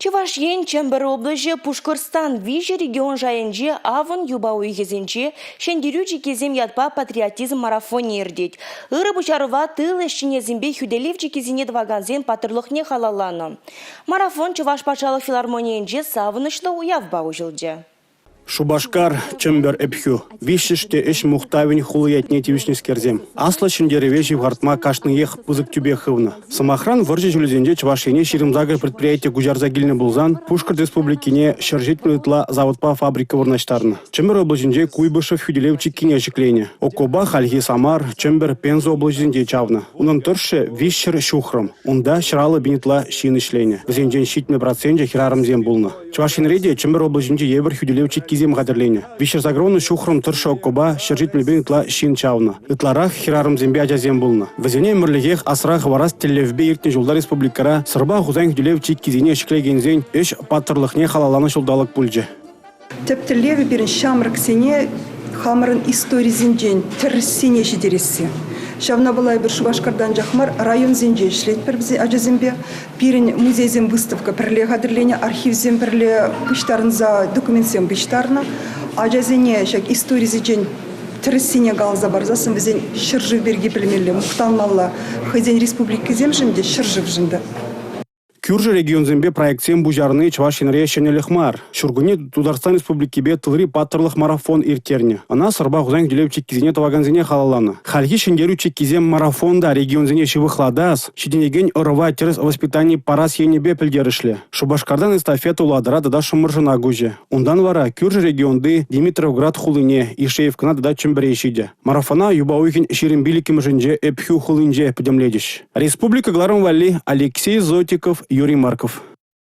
Чувашьен Чембер области Пушкырстан вижи регион жайынже авын юба уйгезенче шендерючи кезем ятпа патриотизм марафоне ирдет. Иры бучарова тыл эшчине зембе хюделевчи кезине дваганзен патырлыхне халаланы. Марафон Чуваш патшалық филармонияңже савынышлы уявба ужылды. Шубашкар Чембер эпхю. Вишеште эш мухтавин хулыятне тивишнескерзем. Асла шендеревежи вартма кашныех пузык тюбехывна. Самохран выржи жюлезенде Чувашине ширимзагар предприятие Гужарзагильне булзан Пушкар республикине шаржительнытла заводпа фабрика вырнаштарна. Чембер облаженде Куйбышев хюделевчи кинешеклене. Окоба Хальги Самар Чембер Пензо облаженде чавна. Унан торше вишер шухрам. Унда шрала бинитла шинышлене. Взенжен щитме проценте хирарымзем булна. Чувашинреде Чембер облаженде евер хюделевчи кизем гадерлене. Вишер загроны шухрам торше окоба шаржительме бинитла шин чавна. Итларах хирарым зембе ажазем булна. Взене мерлигех асрах варас телевбе иртне жолда республикара сырба хузайн хюделевчи кизине шиклегензен эш паттырлыхне халаланы шулдалык пульже. Тептелеви бирин шамрак сене хамрын истории зинжен терсине жидересе. Шавна была bir Шубашкардан жахмар район зинже ишлет пербзе ажазембе пирин музейзем выставка перле гадерление архивзем перле быштарын за документсем быштарна ажазене шак истории зинжен терсине галза барзасын бизен шыржы берги пилмелле мукталмалла хызен республика земжинде шыржып жинде. Кюржи регион зембе проектсем бужарны Чувашинре шенелехмар. Шургуне Тударстан республики бе тылри паттырлых марафон иртерне. Она сырба хузайн хюделевчи кизине таваганзине халаланы. Хальги шендерючи кизем марафонда регион зене шивыхладас. Шиденеген ырыва терес воспитание парас енебе пельдерышле. Шубашкардан эстафета уладыра дада шумыржына гуже. Ундан вара Кюржи регионды Димитровград хулыне Ишеевкана дада чемберешиде. Марафона юбауйхин ширимбиликим жинже эпхю хулынже педемледиш. Республика Гларым Вали Алексей Зотиков, Юрий Марков.